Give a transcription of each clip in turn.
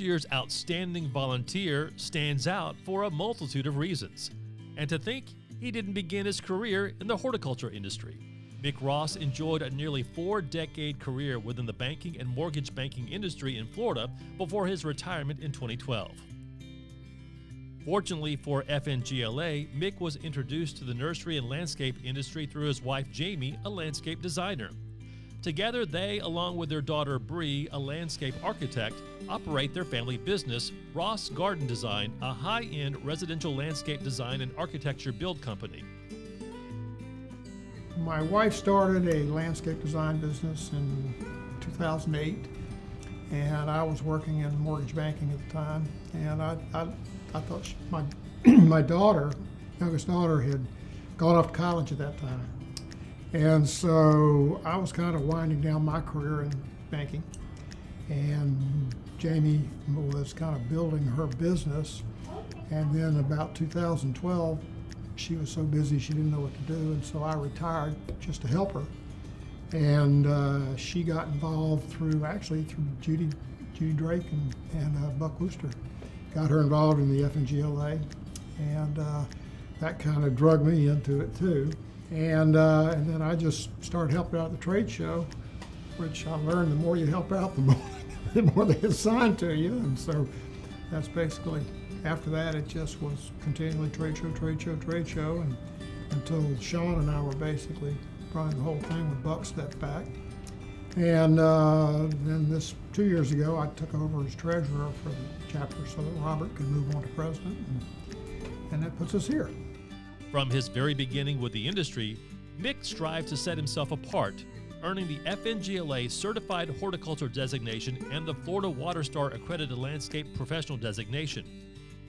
year's Outstanding Volunteer stands out for a multitude of reasons. And to think he didn't begin his career in the horticulture industry. Mick Ross enjoyed a nearly 4-decade career within the banking and mortgage banking industry in Florida before his retirement in 2012. Fortunately for FNGLA, Mick was introduced to the nursery and landscape industry through his wife Jamie, a landscape designer. Together, they, along with their daughter Bree, a landscape architect, operate their family business, Ross Garden Design, a high-end residential landscape design and architecture build company. My wife started a landscape design business in 2008, and I was working in mortgage banking at the time. And I thought my youngest daughter, had gone off to college at that time. And so I was kind of winding down my career in banking, and Jamie was kind of building her business. And then about 2012, she was so busy she didn't know what to do, and so I retired just to help her. And she got involved through Judy Drake and Buck Wooster. Got her involved in the FNGLA, and that kind of drug me into it too. And then I just started helping out at the trade show, which I learned the more you help out, the more they assign to you. And so that's basically, after that, it just was continually trade show, and until Sean and I were basically running the whole thing with Buck stepped back. And then 2 years ago, I took over as treasurer for the chapter so that Robert could move on to president, and that puts us here. From his very beginning with the industry, Mick strived to set himself apart, earning the FNGLA Certified Horticulture Designation and the Florida WaterStar Accredited Landscape Professional Designation.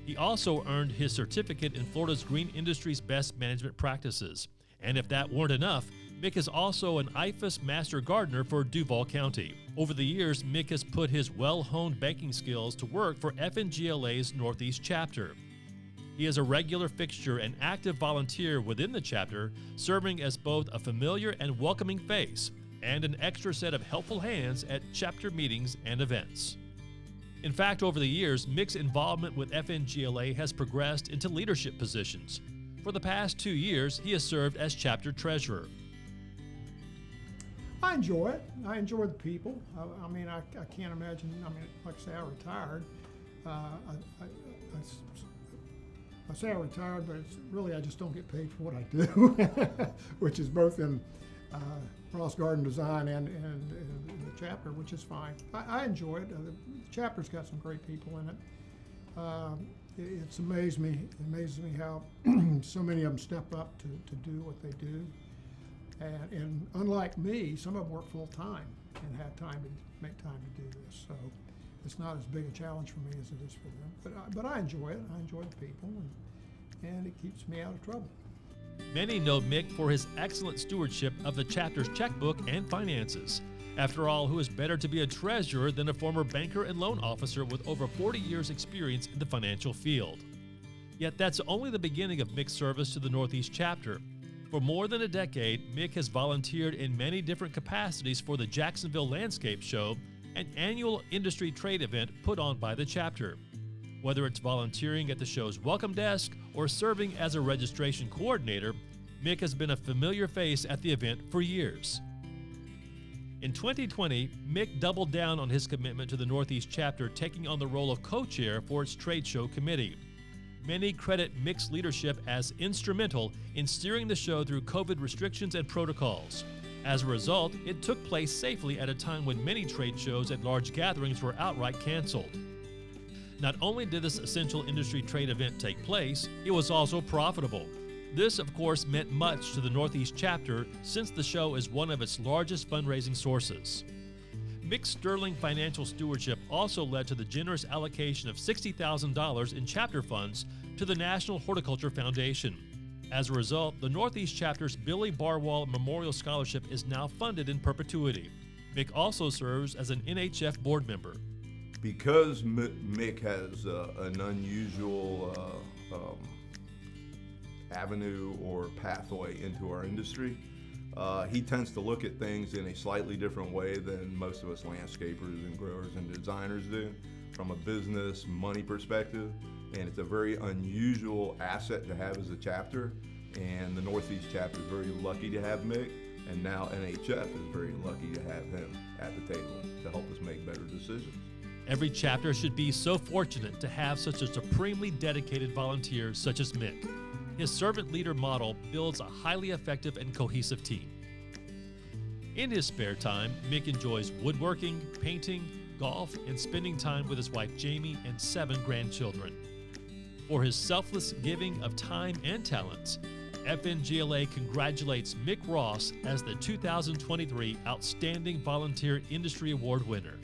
He also earned his certificate in Florida's Green Industry's Best Management Practices. And if that weren't enough, Mick is also an IFAS Master Gardener for Duval County. Over the years, Mick has put his well-honed banking skills to work for FNGLA's Northeast chapter. He is a regular fixture and active volunteer within the chapter, serving as both a familiar and welcoming face and an extra set of helpful hands at chapter meetings and events. In fact, over the years, Mick's involvement with FNGLA has progressed into leadership positions. For the past 2 years, he has served as chapter treasurer. I enjoy it. I enjoy the people. I can't imagine, like I say, I retired. I say I retired, but it's really I just don't get paid for what I do, which is both in Ross Garden Design and the chapter, which is fine. I enjoy it. The chapter's got some great people in it. It amazes me how so many of them step up to do what they do. And unlike me, some of them work full time and have time to make time to do this. So it's not as big a challenge for me as it is for them. But I enjoy it. I enjoy the people, and it keeps me out of trouble. Many know Mick for his excellent stewardship of the chapter's checkbook and finances. After all, who is better to be a treasurer than a former banker and loan officer with over 40 years' experience in the financial field? Yet that's only the beginning of Mick's service to the Northeast chapter. For more than a decade, Mick has volunteered in many different capacities for the Jacksonville Landscape Show, an annual industry trade event put on by the chapter. Whether it's volunteering at the show's welcome desk or serving as a registration coordinator, Mick has been a familiar face at the event for years. In 2020, Mick doubled down on his commitment to the Northeast chapter, taking on the role of co-chair for its trade show committee. Many credit Mick's leadership as instrumental in steering the show through COVID restrictions and protocols. As a result, it took place safely at a time when many trade shows and large gatherings were outright canceled. Not only did this essential industry trade event take place, it was also profitable. This, of course, meant much to the Northeast chapter since the show is one of its largest fundraising sources. Mick's sterling financial stewardship also led to the generous allocation of $60,000 in chapter funds to the National Horticulture Foundation. As a result, the Northeast chapter's Billy Barwall Memorial Scholarship is now funded in perpetuity. Mick also serves as an NHF board member. Because Mick has an unusual avenue or pathway into our industry, he tends to look at things in a slightly different way than most of us landscapers and growers and designers do. from a business money perspective, and it's a very unusual asset to have as a chapter. And the Northeast chapter is very lucky to have Mick, and now NHF is very lucky to have him at the table to help us make better decisions. Every chapter should be so fortunate to have such a supremely dedicated volunteer such as Mick. His servant leader model builds a highly effective and cohesive team. In his spare time, Mick enjoys woodworking, painting, golf, and spending time with his wife Jamie and 7 grandchildren. For his selfless giving of time and talents, FNGLA congratulates Mick Ross as the 2023 Outstanding Volunteer Industry Award winner.